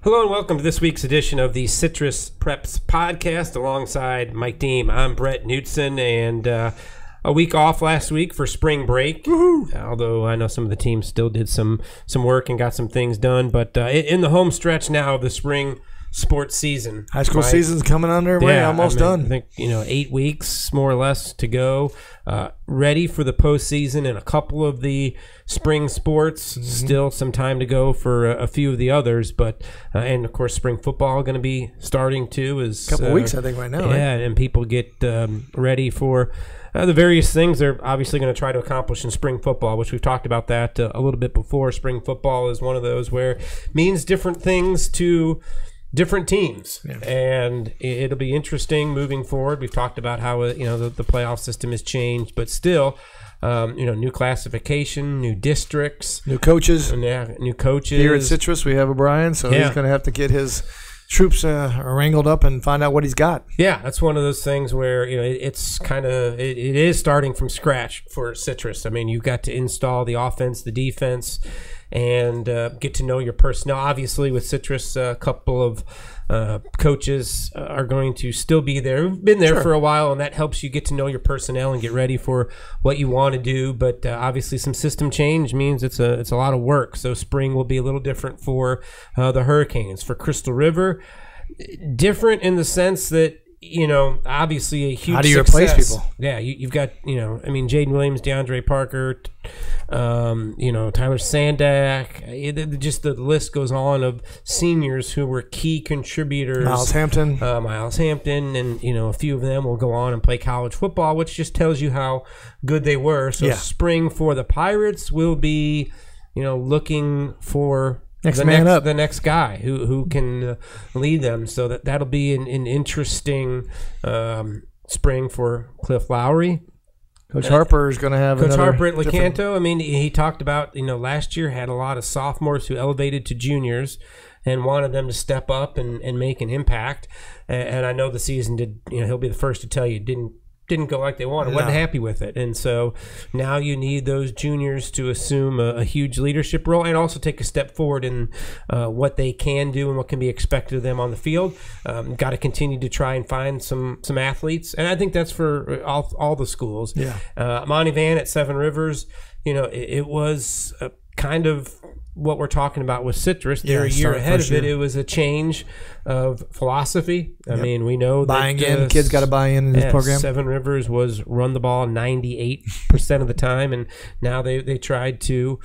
Hello and welcome to this week's edition of the Citrus Preps podcast alongside Mike Deem. I'm Brett Knudsen, and a week off last week for spring break. Although I know some of the teams still did some work and got some things done, but in the home stretch now of the spring sports season. High school season's coming underway, almost done. I think 8 weeks more or less to go. Ready for the postseason and a couple of the spring sports. Still some time to go for a few of the others, but and of course spring football going to be starting too. Is a couple weeks I think right now. Yeah, and people get ready for the various things they're obviously going to try to accomplish in spring football, which we've talked about that a little bit before. Spring football is one of those where it means different things to different teams, and it'll be interesting moving forward. We've talked about how the playoff system has changed, but still, new classification, new districts, new coaches, new coaches. Here at Citrus, we have O'Brien, so he's going to have to get his troops wrangled up and find out what he's got. Yeah, that's one of those things where it's kind of it is starting from scratch for Citrus. I mean, you've got to install the offense, the defense, and get to know your personnel. Obviously, with Citrus, a couple of coaches are going to still be there. Who've been there for a while, and that helps you get to know your personnel and get ready for what you want to do. But obviously, some system change means it's a lot of work. So spring will be a little different for the Hurricanes. For Crystal River, different in the sense that, obviously a huge How do you success. replace people? Yeah, you've got, Jaden Williams, DeAndre Parker, Tyler Sandak. Just the list goes on of seniors who were key contributors. Miles Hampton, and, a few of them will go on and play college football, which just tells you how good they were. So spring for the Pirates will be, looking for the next guy who can lead them. So that'll be an interesting spring for Cliff Lowry. Coach Harper is going to have Coach Harper at Lecanto. I mean, he talked about, last year had a lot of sophomores who elevated to juniors and wanted them to step up and make an impact. And I know the season did, he'll be the first to tell you, didn't go like they wanted, wasn't happy with it. And so now you need those juniors to assume a huge leadership role and also take a step forward in what they can do and what can be expected of them on the field. Got to continue to try and find some athletes, and I think that's for all the schools. Monty Van at Seven Rivers, it was kind of what we're talking about with Citrus. They're a year ahead of it. It was a change of philosophy. I mean, we know buying in. Kids got to buy in this program. Seven Rivers was run the ball 98% of the time, and now they tried to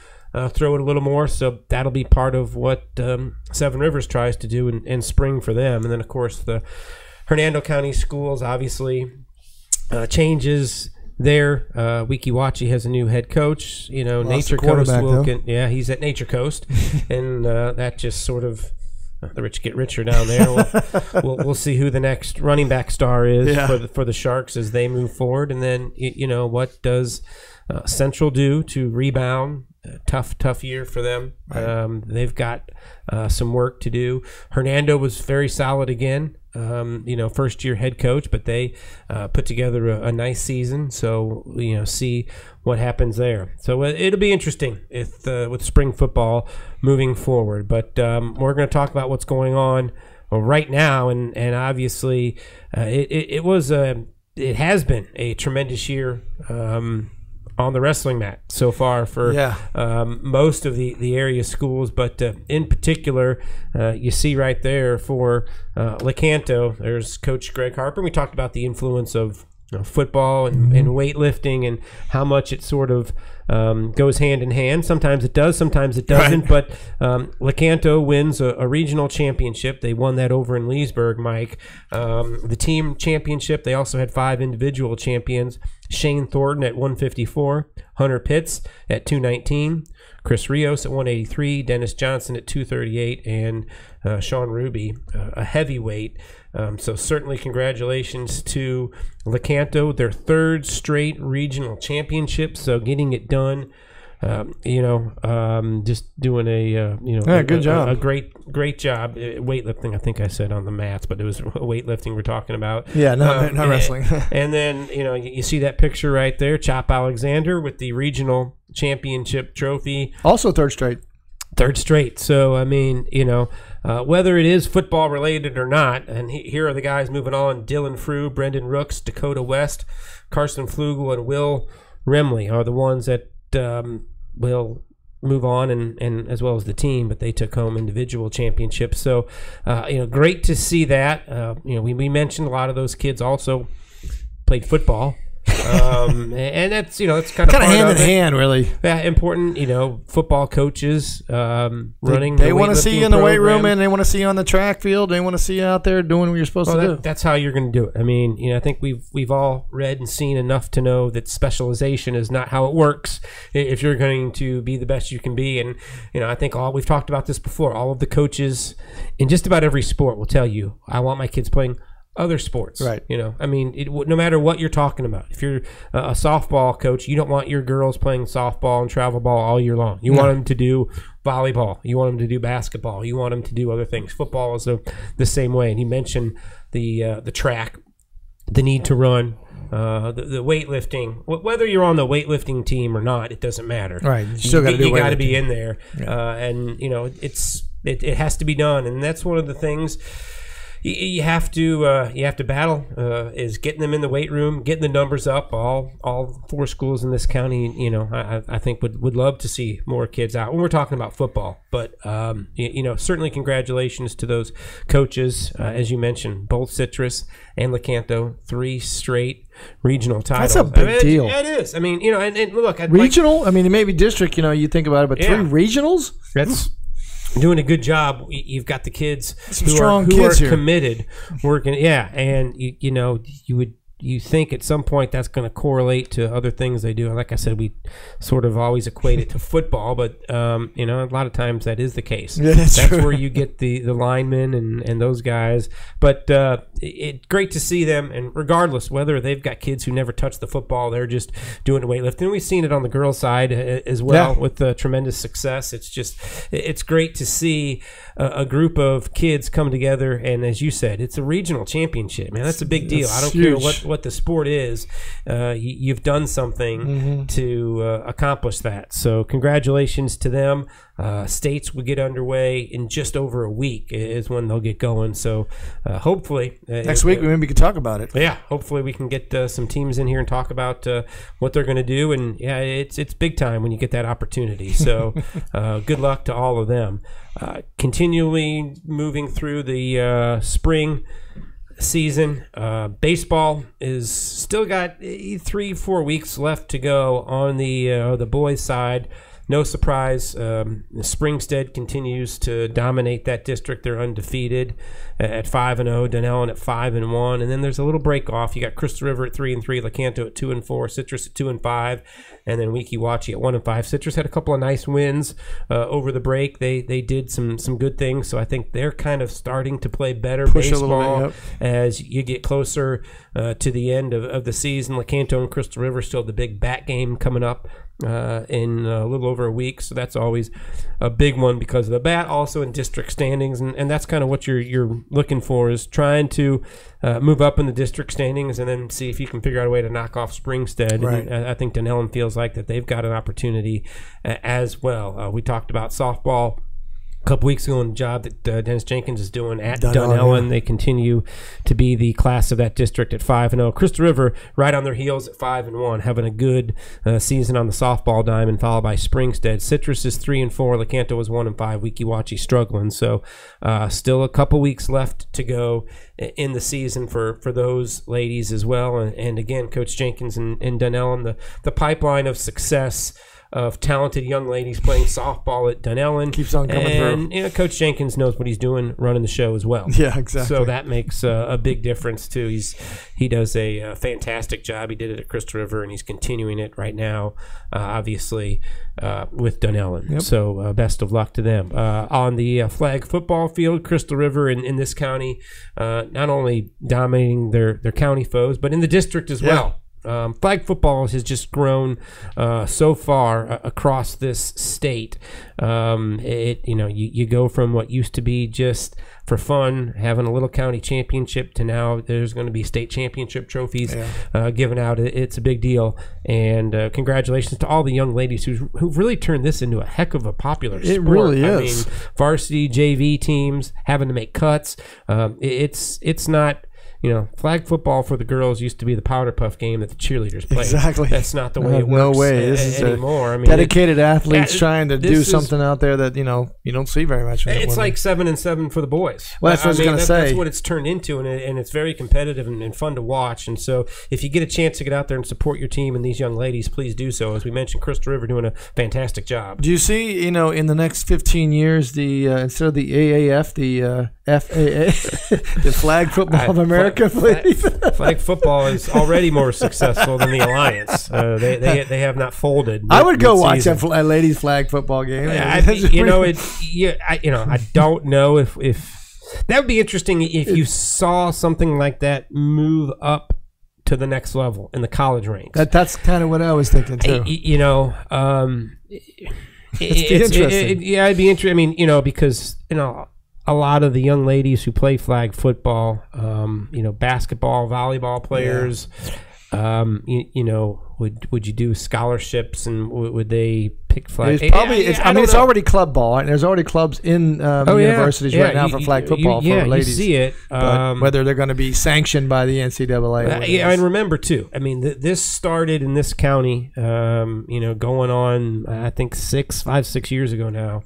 throw it a little more. So that'll be part of what Seven Rivers tries to do in spring for them. And then, of course, the Hernando County schools obviously changes there. Wikiwachi has a new head coach. Nature Coast he's at Nature Coast, and that just sort of the rich get richer down there. We'll see who the next running back star is for the Sharks as they move forward, and then what does Central do to rebound? Tough year for them. They've got some work to do. Hernando was very solid again. First year head coach, but they put together a nice season. So see what happens there. So it'll be interesting with spring football moving forward. But we're going to talk about what's going on right now, and obviously it has been a tremendous year on the wrestling mat so far for most of the area schools, but in particular, you see right there for Lecanto, there's Coach Greg Harper. We talked about the influence of football and weightlifting and how much it sort of goes hand in hand. Sometimes it does, sometimes it doesn't. But Lecanto wins a regional championship. They won that over in Leesburg, Mike. The team championship, they also had 5 individual champions. Shane Thornton at 154, Hunter Pitts at 219, Chris Rios at 183, Dennis Johnson at 238, and Sean Ruby, a heavyweight. So certainly congratulations to Lecanto, their 3rd straight regional championship. So getting it done, just doing good job, a great job. Weightlifting, I think I said on the mats, but it was weightlifting we're talking about. Not wrestling. And then you see that picture right there, Chop Alexander with the regional championship trophy. Also 3rd straight. Third straight. So, I mean, whether it is football related or not, and here are the guys moving on. Dylan Frew, Brendan Rooks, Dakota West, Carson Flugel, and Will Remley are the ones that will move on, and as well as the team, but they took home individual championships. So, great to see that. We mentioned a lot of those kids also played football. And that's it's kind of hand in hand, really. Yeah, important. Football coaches running. They want to see you in the weight room, and they want to see you on the track field. They want to see you out there doing what you're supposed to do. That's how you're going to do it. I mean, I think we've all read and seen enough to know that specialization is not how it works. If you're going to be the best you can be, and I think we've talked about this before. All of the coaches in just about every sport will tell you, I want my kids playing other sports, right? I mean, no matter what you're talking about. If you're a softball coach, you don't want your girls playing softball and travel ball all year long. You want them to do volleyball. You want them to do basketball. You want them to do other things. Football is the same way. And he mentioned the track, the need to run, the weightlifting. Whether you're on the weightlifting team or not, it doesn't matter. Right, you still got to do. You got to be in there, and it has to be done. And that's one of the things. You have to battle is getting them in the weight room, getting the numbers up. All 4 schools in this county, I think would love to see more kids out when we're talking about football. But certainly congratulations to those coaches, as you mentioned, both Citrus and Lecanto, 3 straight regional titles. That's a big deal. It is. I mean, and look, regional. I mean, maybe district. You think about it, but 3 regionals. That's doing a good job. You've got the kids who are committed, working. Yeah, and you think at some point that's going to correlate to other things they do. And like I said, we sort of always equate it to football, but a lot of times that is the case. Yeah, that's true. Where you get the linemen and those guys. But it's great to see them, and regardless whether they've got kids who never touched the football, they're just doing the weightlifting. We've seen it on the girls' side as well with tremendous success. It's great to see a group of kids come together, and as you said, it's a regional championship. Man, that's a big deal. I don't care what the sport is. You've done something to accomplish that. So congratulations to them. States will get underway in just over a week is when they'll get going. So hopefully next week we maybe could talk about it. Yeah, hopefully we can get some teams in here and talk about what they're going to do. And yeah, it's big time when you get that opportunity. So good luck to all of them. Continually moving through the spring season. Baseball is still got 3-4 weeks left to go on the boys' side. No surprise, Springstead continues to dominate that district. They're undefeated at 5-0, Dunellen at 5-1, and then there's a little break off. You got Crystal River at 3-3, Lecanto at 2-4, Citrus at 2-5, and then Weeki Wachee at 1-5. Citrus had a couple of nice wins over the break. They did some good things, so I think they're kind of starting to play better baseball as you get closer to the end of the season. Lecanto and Crystal River still the big bat game coming up in a little over a week, so that's always a big one because of the bat. Also in district standings, and that's kind of what you're looking for, is trying to move up in the district standings and then see if you can figure out a way to knock off Springstead. Right. And I think Dunellen feels like that they've got an opportunity as well. We talked about softball a couple weeks ago, and the job that Dennis Jenkins is doing at Dunellen. Yeah. They continue to be the class of that district at 5-0. Crystal River right on their heels at 5-1, having a good season on the softball diamond, followed by Springstead. Citrus is 3-4. Lecanto is 1-5. Weeki Wachee struggling. So still a couple weeks left to go in the season for those ladies as well. And again, Coach Jenkins and Dunellen, the pipeline of success of talented young ladies playing softball at Dunellen keeps on coming through. And Coach Jenkins knows what he's doing running the show as well. Yeah, exactly. So that makes a big difference too. He does a fantastic job. He did it at Crystal River, and he's continuing it right now, obviously, with Dunellen. Yep. So best of luck to them. On the flag football field, Crystal River in this county, not only dominating their county foes, but in the district as well. flag football has just grown so far across this state. You go from what used to be just for fun, having a little county championship, to now there's going to be state championship trophies given out. It's a big deal, and congratulations to all the young ladies who've really turned this into a heck of a popular sport. It really is. I mean, varsity, JV teams having to make cuts. It's not. Flag football for the girls used to be the powder puff game that the cheerleaders play. Exactly. That's not the way it works. No way. This anymore. I mean, dedicated athletes trying to do something out there that you don't see very much. It's like 7-7 for the boys. Well, that's what I was going to say. That's what it's turned into, and it's very competitive and fun to watch. And so, if you get a chance to get out there and support your team and these young ladies, please do so. As we mentioned, Crystal River doing a fantastic job. Do you see? In the next 15 years, the instead of the AAF, the FAA, the Flag Football of America. Flag football is already more successful than the Alliance. They have not folded. I would go watch a ladies flag football game. I don't know if that would be interesting if you saw something like that move up to the next level in the college ranks. That's kind of what I was thinking too. It'd be interesting. I mean, because a lot of the young ladies who play flag football, basketball, volleyball players, would you do scholarships, and would they pick flag? It's already club ball, and there's already clubs in universities right now for flag football for ladies. You see it. Whether they're going to be sanctioned by the NCAA. And remember too, I mean, this started in this county, going on, I think 5-6 years ago now.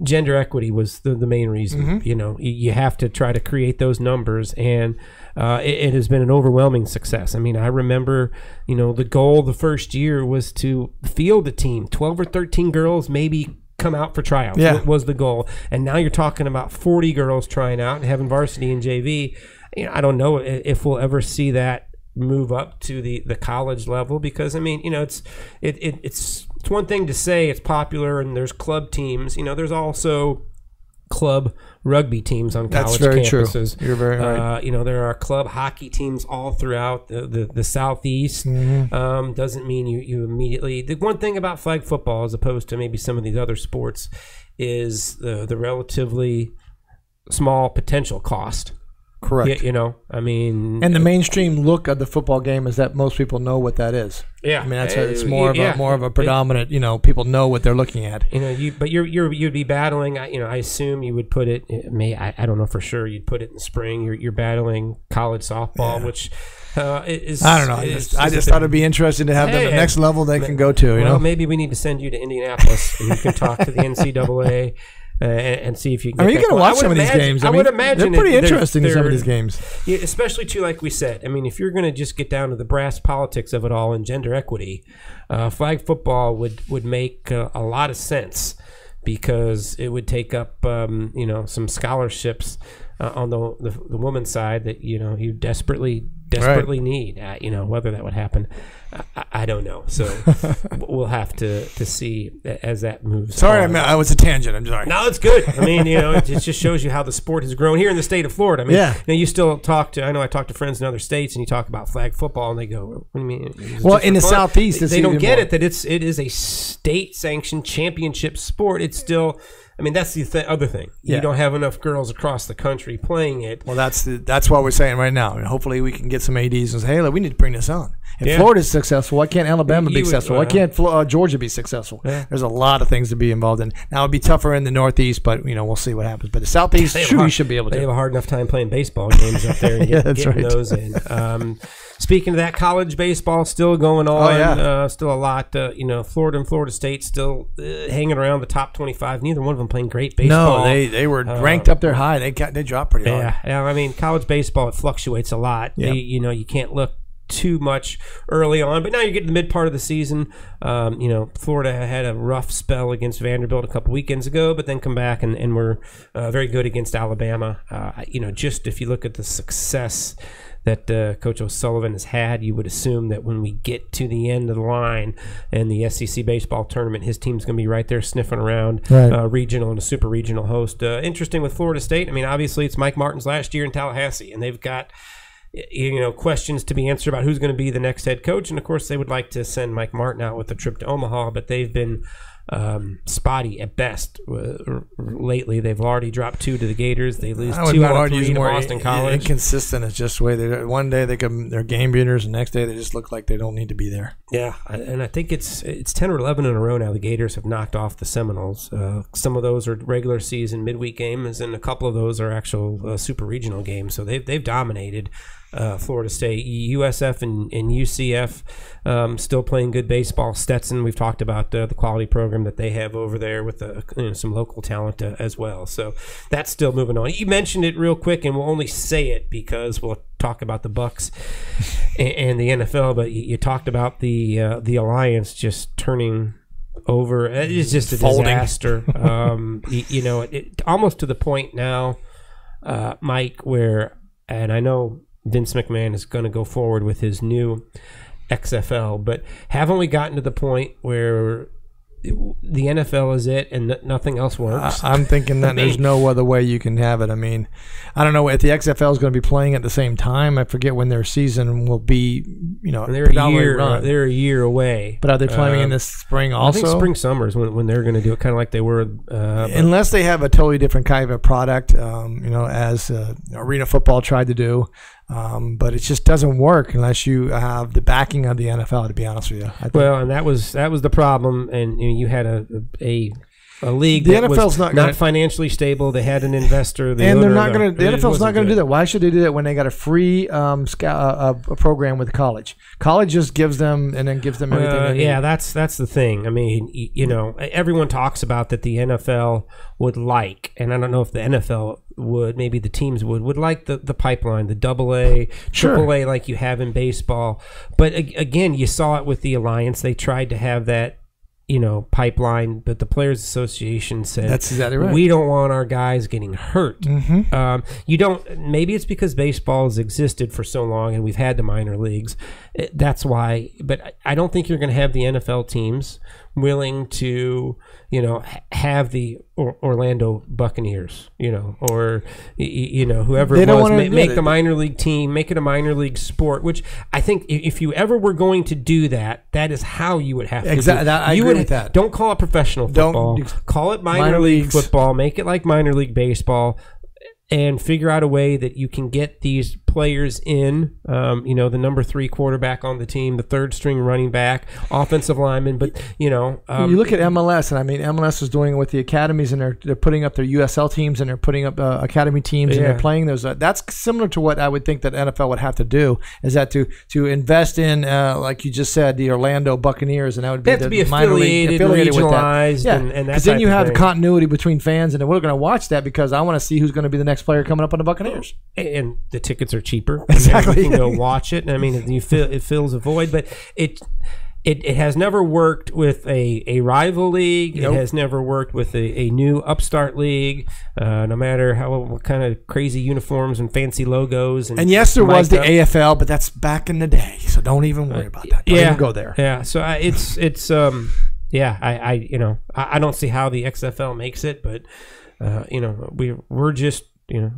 Gender equity was the main reason. Mm-hmm. You have to try to create those numbers, and it has been an overwhelming success. I mean, I remember, the goal the first year was to field a team, 12 or 13 girls, maybe come out for tryouts. Yeah. Was the goal. And now you're talking about 40 girls trying out and having varsity and JV. I don't know if we'll ever see that move up to the college level, because I mean, it's one thing to say it's popular and there's club teams. There's also club rugby teams on college campuses. True. You're very right. There are club hockey teams all throughout the Southeast. Mm-hmm. Doesn't mean you immediately. The one thing about flag football, as opposed to maybe some of these other sports, is the relatively small potential cost. Correct. I mean, and the mainstream look of the football game is that most people know what that is. Yeah, I mean it's more of a predominant. People know what they're looking at. But you'd be battling. I assume you would put it. I don't know for sure. You'd put it in the spring. You're battling college softball, which is. I don't know. I just thought it'd be interesting to have them the next level they can go to. Well, maybe we need to send you to Indianapolis and you can talk to the NCAA. And see if you can. You got to watch some of these games. I would imagine they're pretty interesting. Some of these games, especially too, like we said. I mean, if you're going to just get down to the brass politics of it all and gender equity, flag football would make a lot of sense, because it would take up some scholarships on the women's side that you desperately need. Whether that would happen, I don't know. So we'll have to see as that moves. Sorry, I was a tangent. I'm sorry. No, it's good. I mean, it just shows you how the sport has grown here in the state of Florida. I mean, you still talk to. I know I talk to friends in other states, and you talk about flag football, and they go, "What do you mean?" Well, in the Southeast, they don't get it that it is a state-sanctioned championship sport. It's still. I mean, that's the other thing. Yeah. You don't have enough girls across the country playing it. Well, that's what we're saying right now. And hopefully we can get some ADs and say, hey, look, we need to bring this on. If Florida's successful, why can't Alabama be successful? Why can't Georgia be successful? Yeah. There's a lot of things to be involved in. Now, it'd be tougher in the Northeast, but, we'll see what happens. But the Southeast, you should be able to. They have a hard enough time playing baseball games up there and getting those in. Speaking of that, college baseball still going on. Still a lot. Florida and Florida State still hanging around the top 25. Neither one of them playing great baseball. No, they were ranked up there high. They dropped pretty hard. Yeah. I mean, college baseball, it fluctuates a lot. Yeah. You can't look too much early on, but now you're getting the mid part of the season. Florida had a rough spell against Vanderbilt a couple weekends ago, but then come back and were very good against Alabama. Just if you look at the success that Coach O'Sullivan has had, you would assume that when we get to the end of the line in the SEC baseball tournament, his team's going to be right there sniffing around regional and a super regional host. Interesting with Florida State. I mean, obviously it's Mike Martin's last year in Tallahassee, and they've got questions to be answered about who's going to be the next head coach. And of course, they would like to send Mike Martin out with a trip to Omaha, but they've been spotty at best lately. They've already dropped 2 to the Gators. They lose 2 out of 3 to Boston College. Inconsistent is just the way they. One day they're game beaters, and the next day they just look like they don't need to be there. Yeah, and I think it's 10 or 11 in a row now. The Gators have knocked off the Seminoles. Some of those are regular season midweek games, and a couple of those are actual super regional games. So they've dominated. Florida State, USF, and UCF still playing good baseball. Stetson, we've talked about the quality program that they have over there with some local talent as well. So that's still moving on. You mentioned it real quick, and we'll only say it because we'll talk about the Bucks and the NFL. But you talked about the Alliance just turning over. It's just a disaster. It almost to the point now, Mike, where, and I know Vince McMahon is going to go forward with his new XFL, but haven't we gotten to the point where the NFL is it and nothing else works? I'm thinking that there's no other way you can have it. I mean, I don't know if the XFL is going to be playing at the same time. I forget when their season will be. They're a year away. But are they playing in this spring also? I think spring summers when they're going to do it, kind of like they were. Unless they have a totally different kind of a product, as Arena Football tried to do. But it just doesn't work unless you have the backing of the NFL, to be honest with you. And that was the problem. And you had a league the that NFL's was not financially stable. They had an investor. The NFL's not going to do that. Why should they do that when they got a free program with college? College just gives them everything they need. Yeah, that's the thing. I mean, everyone talks about that the NFL would like, and I don't know if the NFL would, maybe the teams would like the pipeline, the AA, AAA like you have in baseball. But again, you saw it with the Alliance. They tried to have that pipeline, but the Players Association said that's exactly right. We don't want our guys getting hurt. Mm-hmm. You don't. Maybe it's because baseball has existed for so long, and we've had the minor leagues. That's why. But I don't think you're going to have the NFL teams willing to, have the Orlando Buccaneers, or whoever it was, make a minor league team, make it a minor league sport. Which I think if you ever were going to do that, that is how you would have to. Exactly, I agree with that. Don't call it professional football. Call it minor league football. Make it like minor league baseball. And figure out a way that you can get these players in, the number 3 quarterback on the team, the 3rd string running back, offensive lineman. But, you look at MLS, and I mean, MLS is doing it with the academies, and they're putting up their USL teams, and they're putting up academy teams, and they're playing those. That's similar to what I would think that NFL would have to do, is that to invest in, like you just said, the Orlando Buccaneers, and that would be to be affiliated regionalized, with that. Yeah, because then you have continuity between fans, and we're going to watch that because I want to see who's going to be the next player coming up on the Buccaneers. And the tickets are cheaper. Exactly. You can go watch it. I mean, it fills a void, but it has never worked with a rival league. Nope. It has never worked with a new upstart league, no matter what kind of crazy uniforms and fancy logos. And yes, there was the AFL, but that's back in the day, so don't even worry about that. Don't even go there. Yeah, so I don't see how the XFL makes it, but we're just.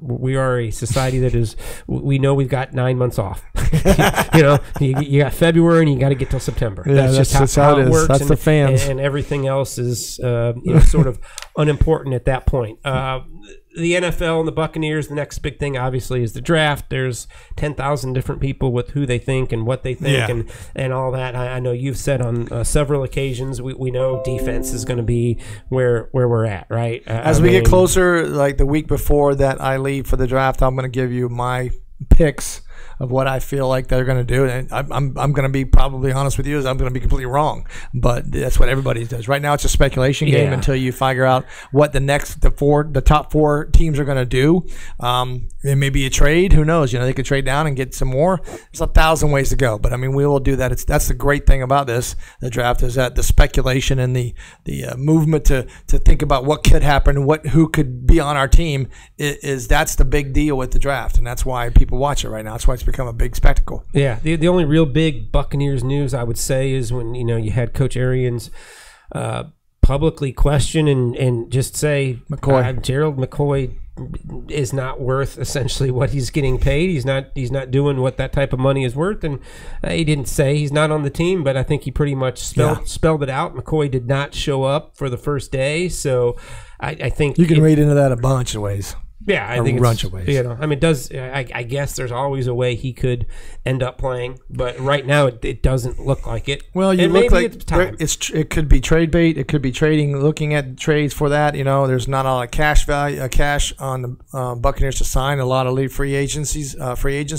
We are a society that is. We know we've got 9 months off. You got February and you got to get till September. Yeah, that's just how it works. That's the fans, and everything else is sort of unimportant at that point. The NFL and the Buccaneers, the next big thing obviously is the draft. There's 10,000 different people with who they think and what they think and all that. I know you've said on several occasions we know defense is going to be where we're at, right? As we get closer, like the week before that I leave for the draft, I'm going to give you my picks of what I feel like they're going to do. And I'm going to be probably honest with you, is I'm going to be completely wrong. But that's what everybody does. Right now it's a speculation game until you figure out what the top 4 teams are going to do. It may be a trade. Who knows? They could trade down and get some more. There's 1,000 ways to go. But, I mean, we will do that. That's the great thing about the draft, is that the speculation and the movement to think about what could happen and who could be on our team that's the big deal with the draft. And that's why people watch it right now. That's why it's become a big spectacle. Yeah, the only real big Buccaneers news I would say is when you had Coach Arians publicly question and just say McCoy. Gerald McCoy is not worth essentially what he's getting paid. He's not doing what that type of money is worth, and he didn't say he's not on the team, but I think he pretty much spelled it out. McCoy did not show up for the first day, so I think you can read into that a bunch of ways. Yeah, I think it's, I mean, I guess there's always a way he could end up playing, but right now it doesn't look like it. Well, you look like it could be trade bait. It could be trading, looking at trades for that. There's not a lot of cash value, cash on the Buccaneers to sign a lot of free agents.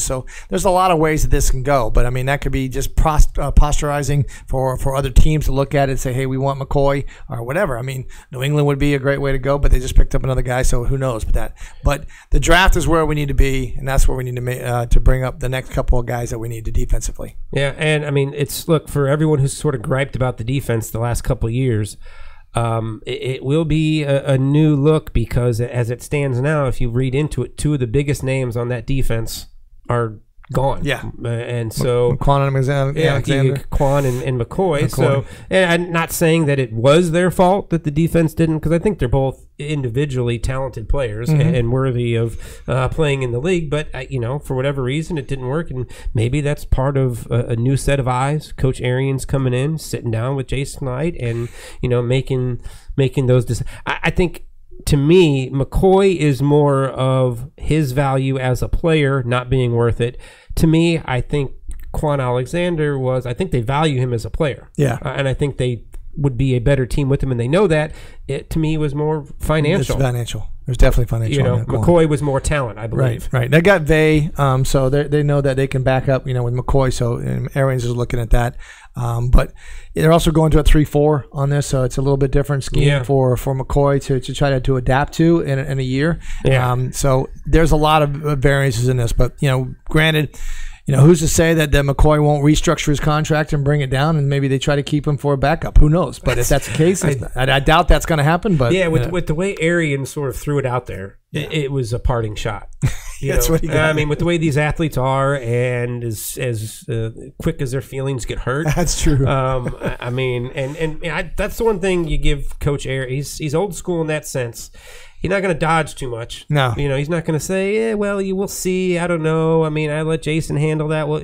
So there's a lot of ways that this can go. But I mean, that could be just posturizing for other teams to look at it and say, hey, we want McCoy or whatever. I mean, New England would be a great way to go, but they just picked up another guy, so who knows? But the draft is where we need to be, and that's where we need to bring up the next couple of guys that we need to defensively. Yeah, and I mean, look, for everyone who's sort of griped about the defense the last couple of years, it will be a new look, because as it stands now, if you read into it, two of the biggest names on that defense are gone. Yeah. And so Quan and Alexander. Quan and McCoy. So, and I'm not saying that it was their fault that the defense didn't, because I think they're both individually talented players and worthy of playing in the league. But, for whatever reason, it didn't work. And maybe that's part of a new set of eyes. Coach Arians coming in, sitting down with Jason Licht and, making those decisions. I think, to me, McCoy is more of his value as a player not being worth it. To me, I think Quan Alexander I think they value him as a player. Yeah. And I think they would be a better team with him, and they know that. It, to me, was more financial. It's financial. There's definitely financial. McCoy was more talent, I believe. Right. They got Vay, so they know that they can back up, with McCoy. So Arians is looking at that. But they're also going to a 3-4 on this, so it's a little bit different scheme for McCoy to try to adapt to in a year. Yeah. So there's a lot of variances in this, but granted, who's to say that McCoy won't restructure his contract and bring it down, and maybe they try to keep him for a backup? Who knows? But if that's the case, I doubt that's going to happen. But with the way Arians sort of threw it out there, it was a parting shot. That's what he got. I mean, with the way these athletes are, and as quick as their feelings get hurt. That's true. I mean, that's the one thing you give Coach Arians. He's old school in that sense. He's not going to dodge too much. No. He's not going to say, well, you will see. I don't know. I mean, I let Jason handle that. Well,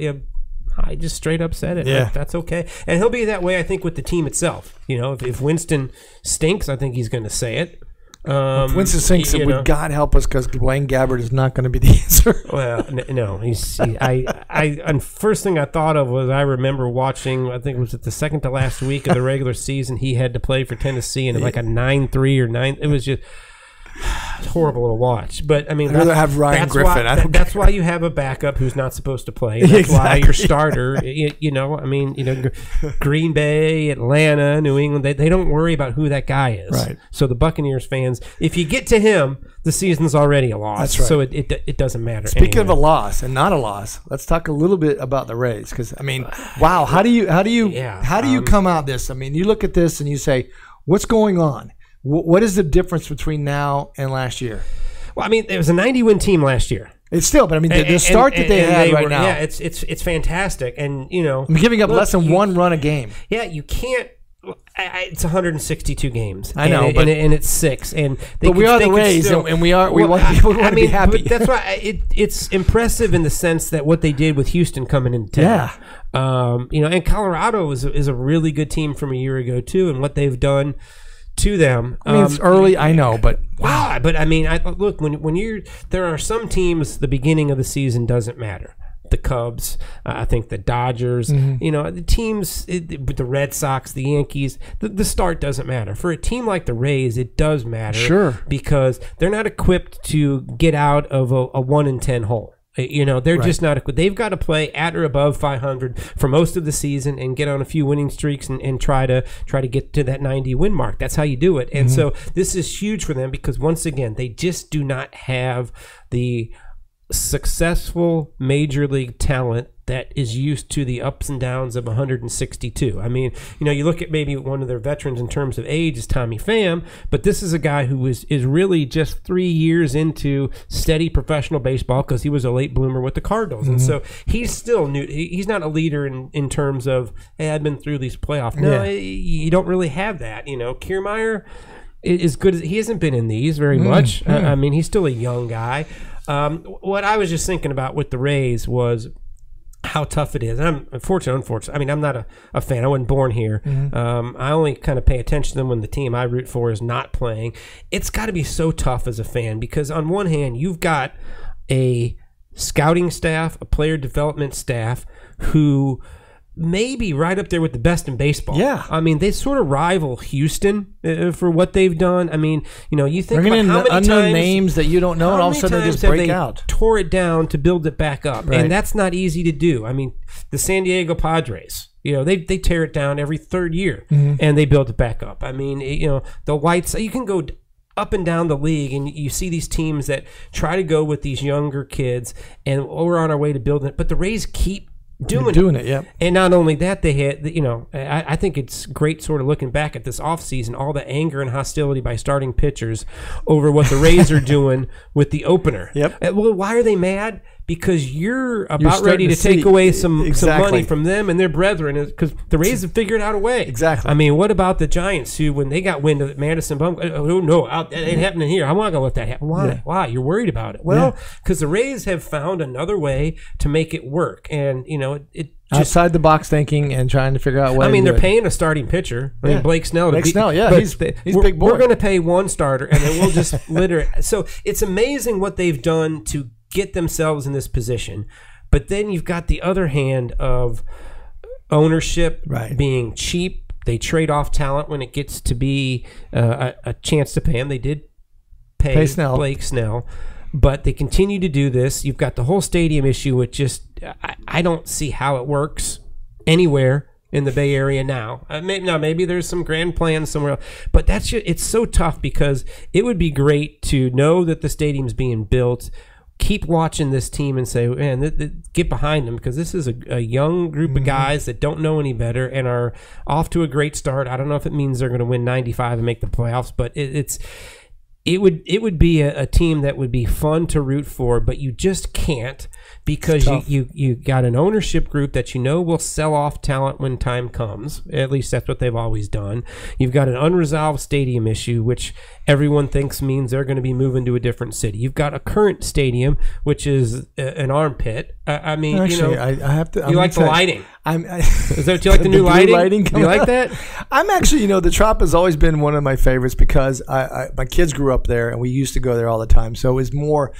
I just straight up said it. Yeah. That's okay. And he'll be that way, I think, with the team itself. If Winston stinks, I think he's going to say it. If Winston stinks, would God help us, because Blaine Gabbert is not going to be the answer. Well, no. And first thing I thought of was, I remember watching, I think it was the second to last week of the regular season, he had to play for Tennessee, and like a 9-3 or 9. It was just horrible to watch. But I mean, I'd rather have Ryan Griffin. That's why you have a backup who's not supposed to play. That's why your starter. Green Bay, Atlanta, New England. They don't worry about who that guy is. Right. So the Buccaneers fans, if you get to him, the season's already a loss. That's right. So it doesn't matter. Speaking of a loss and not a loss, let's talk a little bit about the Rays, because I mean, wow, how do you come out this? I mean, you look at this and you say, what's going on? What is the difference between now and last year? Well, I mean, it was a 90-win team last year. It's still, but I mean, the start that they had right now. Yeah, it's fantastic, and I'm giving up less than one run a game. Yeah, you can't. It's 162 games. I know, and it's 6, but we are the Rays, and we want people to be happy. But that's why it's impressive in the sense that what they did with Houston coming into town. Yeah, and Colorado is a really good team from a year ago too, and what they've done to them. I mean, it's early, I know, but wow. But I mean, look, when there are some teams, the beginning of the season doesn't matter. The Cubs, I think the Dodgers, the teams, the Red Sox, the Yankees, the start doesn't matter. For a team like the Rays, it does matter. Sure. Because they're not equipped to get out of a 1-10 hole. They're just not equipped. They've got to play at or above 500 for most of the season and get on a few winning streaks and try to get to that 90 win mark. That's how you do it. And so this is huge for them, because once again, they just do not have the successful major league talent that is used to the ups and downs of 162. I mean, you look at maybe one of their veterans in terms of age is Tommy Pham, but this is a guy who is really just 3 years into steady professional baseball, because he was a late bloomer with the Cardinals. And so he's still new. He's not a leader in terms of, hey, I've been through these playoffs. No, you don't really have that. Kiermaier, as good as he hasn't been in these very much. I mean, he's still a young guy. What I was just thinking about with the Rays was how tough it is. And I'm unfortunate. I mean, I'm not a fan. I wasn't born here. I only kind of pay attention to them when the team I root for is not playing. It's got to be so tough as a fan because on one hand, you've got a scouting staff, a player development staff who may be right up there with the best in baseball. Yeah. I mean, they sort of rival Houston for what they've done. I mean, you think about how many unknown names that you don't know, and all of a sudden they just break out. Tore it down to build it back up, and that's not easy to do. I mean, the San Diego Padres, they tear it down every third year, and they build it back up. I mean, the Whites, you can go up and down the league, and you see these teams that try to go with these younger kids, and we're on our way to building it, but the Rays keep doing it. Yeah. And not only that, they had, I think it's great sort of looking back at this offseason, all the anger and hostility by starting pitchers over what the Rays are doing with the opener. Yep. Well, why are they mad? Because you're about ready to take away some money from them and their brethren, because the Rays have figured out a way. Exactly. I mean, what about the Giants who, when they got wind of Madison Bumgarner, oh no, that ain't happening here. I'm not going to let that happen. Why? Yeah. Why? You're worried about it. Well, because the Rays have found another way to make it work. And, it just, outside the box thinking and trying to figure out what. I mean, they're paying a starting pitcher. I mean, Blake Snell. He's a big boy. We're going to pay one starter, and then we'll just litter it. So it's amazing what they've done to get themselves in this position. But then you've got the other hand of ownership being cheap. They trade off talent when it gets to be a chance to pay him. They did pay Blake Snell. But they continue to do this. You've got the whole stadium issue, which just I don't see how it works anywhere in the Bay Area now. Maybe there's some grand plans somewhere else. But it's so tough because it would be great to know that the stadium's being built, keep watching this team and say, man, get behind them, because this is a young group of guys that don't know any better and are off to a great start. I don't know if it means they're going to win 95 and make the playoffs, but it would be a team that would be fun to root for, but you just can't, because you got an ownership group that will sell off talent when time comes. At least that's what they've always done. You've got an unresolved stadium issue, which everyone thinks means they're going to be moving to a different city. You've got a current stadium, which is an armpit. I mean, actually, I have to. You like the lighting? Is that you like the new lighting? You like that? I'm actually, the Trop has always been one of my favorites because my kids grew up there and we used to go there all the time. So it's more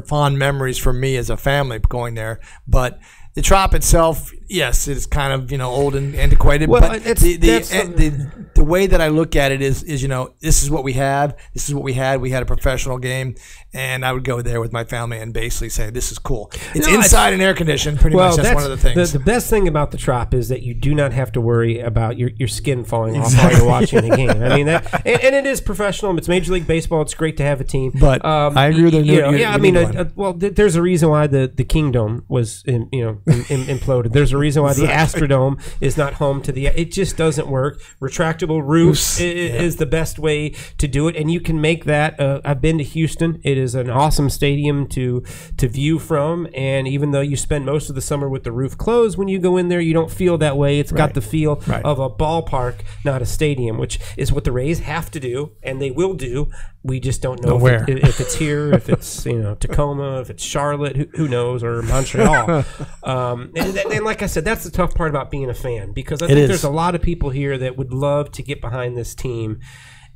fond memories for me as a family going there. But the Trop itself, yes, it's kind of old and antiquated. Well, but the way that I look at it is this is what we have. This is what we had. We had a professional game, and I would go there with my family and basically say, "This is cool." It's inside and air conditioned. Pretty much, that's one of the things. The best thing about the Trop is that you do not have to worry about your skin falling off while you're watching the game. I mean that, and it is professional. It's Major League Baseball. It's great to have a team. But I agree with there's a reason why the Kingdom was imploded. There's a reason why the Astrodome is not home to the. It just doesn't work. Retractable roofs is the best way to do it, and you can make that. I've been to Houston. It is an awesome stadium to view from, and even though you spend most of the summer with the roof closed, when you go in there, you don't feel that way. It's got the feel of a ballpark, not a stadium, which is what the Rays have to do, and they will do. We just don't know if it's here, if it's Tacoma, if it's Charlotte, who knows, or Montreal. And like I said, that's the tough part about being a fan, because I think there's a lot of people here that would love to get behind this team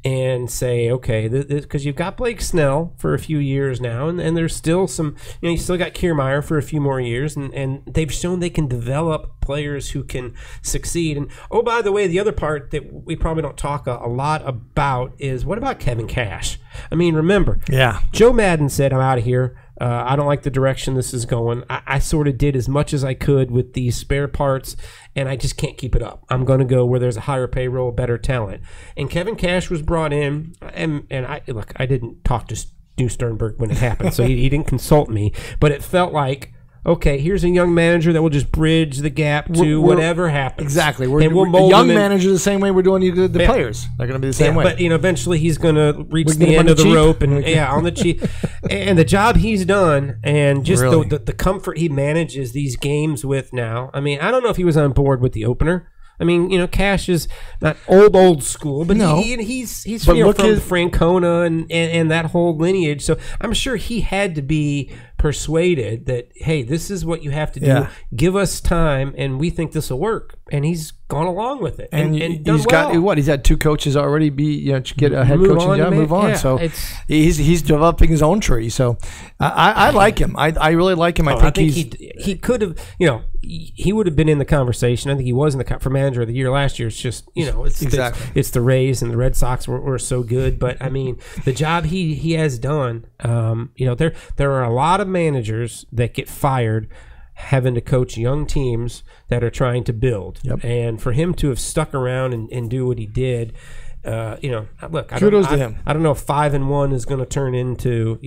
and say, okay, because you've got Blake Snell for a few years now, and there's still some, you still got Kiermaier for a few more years, and they've shown they can develop players who can succeed. And oh, by the way, the other part that we probably don't talk a lot about is, what about Kevin Cash? I mean, remember, Joe Maddon said, I'm out of here. I don't like the direction this is going. I sort of did as much as I could with these spare parts, and I just can't keep it up. I'm going to go where there's a higher payroll, better talent. And Kevin Cash was brought in, and I didn't talk to Stu Sternberg when it happened, so he didn't consult me, but it felt like, okay, here's a young manager that will just bridge the gap to whatever happens. Exactly. We'll mold young manager the same way we're doing the players. They're going to be the same way. But eventually he's going to reach the end of the rope, and on the cheap. And the job he's done, and just the comfort he manages these games with now. I mean, I don't know if he was on board with the opener. I mean, Cash is not old school, but he's from Francona and that whole lineage. So I'm sure he had to be persuaded that, hey, this is what you have to do. Yeah. Give us time, and we think this will work. And he's gone along with it, and done he's got what? He's had 2 coaches already get a head coaching job, move on. Yeah, so he's developing his own tree. So I like him. I really like him. I think he could have, he would have been in the conversation. I think he was in the for manager of the year last year. It's just it's the Rays and the Red Sox were so good, but I mean the job he has done. There are a lot of managers that get fired having to coach young teams that are trying to build. Yep. And for him to have stuck around and do what he did, look, kudos to him. I don't know if 5-1 is going to turn into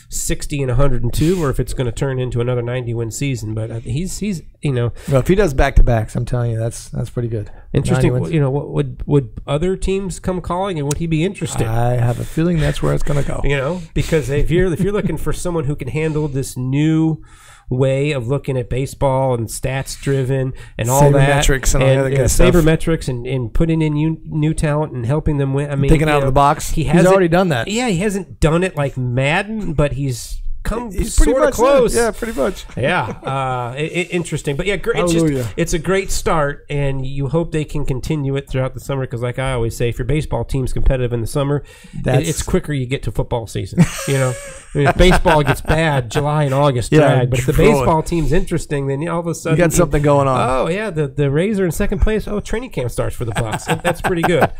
60 and 102, or if it's going to turn into another 90-win season. But he's well, if he does back-to-backs, I'm telling you, that's pretty good. Interesting. What would other teams come calling, and would he be interested? I have a feeling that's where it's going to go. Because if you're looking for someone who can handle this new way of looking at baseball and stats driven and all that, sabermetrics and all that good stuff. Sabermetrics and putting in new talent and helping them win. I mean, thinking out of the box. He's already done that. Yeah, he hasn't done it like Madden, but he's sort of close. Yeah, pretty much. Yeah, interesting. But yeah, it's a great start, and you hope they can continue it throughout the summer. Because, like I always say, if your baseball team's competitive in the summer, it's quicker you get to football season. If baseball gets bad, July and August drag. But if the baseball team's interesting, then all of a sudden you got something going on. Oh yeah, the Rays are in second place. Oh, training camp starts for the Bucks. That's pretty good.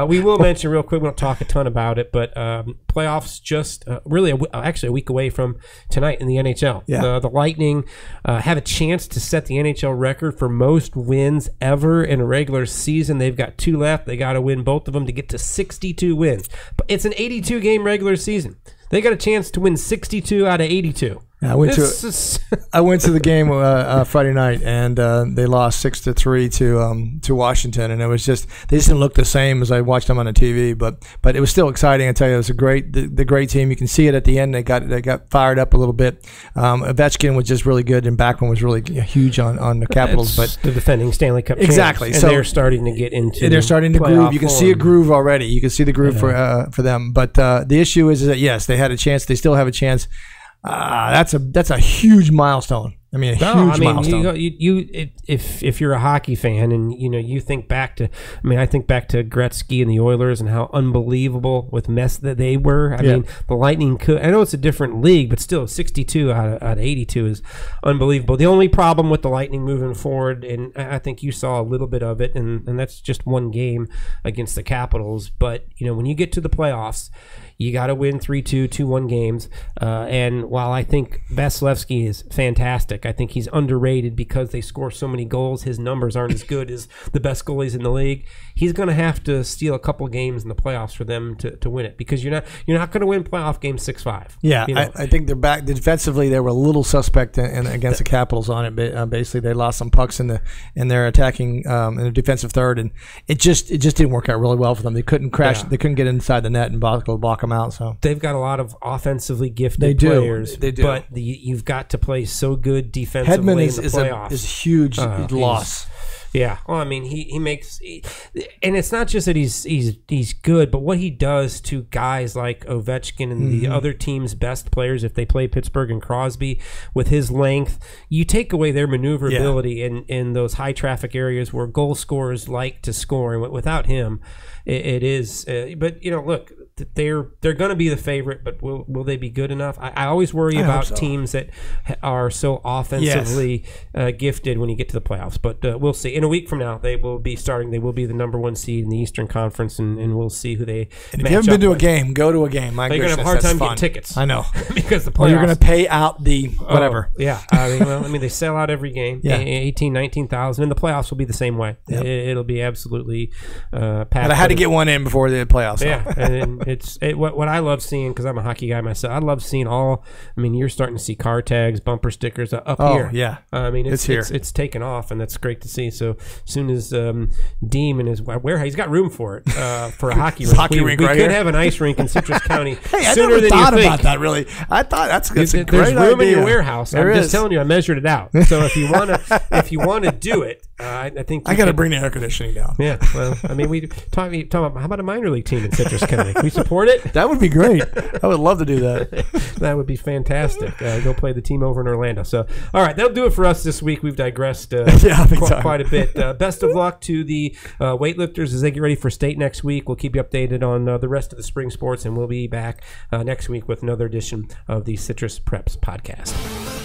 We will mention real quick. We don't talk a ton about it, but playoffs just really actually a week away from tonight in the NHL. Yeah. The Lightning have a chance to set the NHL record for most wins ever in a regular season. They've got 2 left. They got to win both of them to get to 62 wins. But it's an 82-game regular season. They got a chance to win 62 out of 82. I went to the game Friday night, and they lost 6-3 to Washington, and it was just they just didn't look the same as I watched them on the TV. But it was still exciting. I tell you, it was the great team. You can see it at the end. They got fired up a little bit. Ovechkin was just really good, and Backman was really huge on the Capitals. But the defending Stanley Cup exactly, champs, and they're starting to get into. They're starting to groove. You can see a groove already. You can see the groove for them. But the issue is that yes, they had a chance. They still have a chance. That's a huge milestone. I mean, milestone. If you're a hockey fan and you think back to, I think back to Gretzky and the Oilers and how unbelievable with mess that they were. I mean, the Lightning could. I know it's a different league, but still, 62 out of 82 is unbelievable. The only problem with the Lightning moving forward, and I think you saw a little bit of it, and that's just one game against the Capitals. But when you get to the playoffs, you got to win 3-2, 2-1 games. And while I think Vasilevsky is fantastic, I think he's underrated because they score so many goals. His numbers aren't as good as the best goalies in the league. He's going to have to steal a couple games in the playoffs for them to win it, because you're not going to win playoff games 6-5. Yeah, I think they're back defensively. They were a little suspect against the Capitals on it. Basically, they lost some pucks in their attacking in the defensive third, and it just didn't work out really well for them. They couldn't crash. Yeah. They couldn't get inside the net and block them out. So they've got a lot of offensively gifted players. They do. But you've got to play so good defensively in the playoffs. Is a huge loss. Yeah. Well, I mean, he makes, and it's not just that he's good, but what he does to guys like Ovechkin and the other team's best players, if they play Pittsburgh and Crosby, with his length, you take away their maneuverability in those high traffic areas where goal scorers like to score, and without him, it is. But look, they're going to be the favorite, but will they be good enough? I always worry about teams that are so offensively gifted when you get to the playoffs, but we'll see. In a week from now, they will be starting. They will be the number 1 seed in the Eastern Conference, and we'll see who they. And if you haven't been to a game, go to a game. You're going to have a hard time getting tickets. I know, because the playoffs. Or you're going to pay out the whatever. Yeah, they sell out every game. Yeah. 18,000, 19,000, and the playoffs will be the same way. Yep. It'll be absolutely packed. But I had to get one in before the playoffs. Yeah, and what I love seeing, because I'm a hockey guy myself, I love seeing you're starting to see car tags, bumper stickers up here. Yeah. It's here. It's taken off, and that's great to see. So as soon as Deem and his warehouse, he's got room for it for a hockey rink. We could have an ice rink in Citrus County. Hey, I never thought about that, really. I thought that's a great idea. There's room in your warehouse. I'm just telling you, I measured it out. So if you want to do it, I think I got to bring the air conditioning down. Yeah, well, I mean, we talk about how about a minor league team in Citrus County? Can we support it? That would be great. I would love to do that. That would be fantastic. Go play the team over in Orlando. So, all right, that'll do it for us this week. We've digressed quite a bit. Best of luck to the weightlifters as they get ready for state next week. We'll keep you updated on the rest of the spring sports, and we'll be back next week with another edition of the Citrus Preps podcast.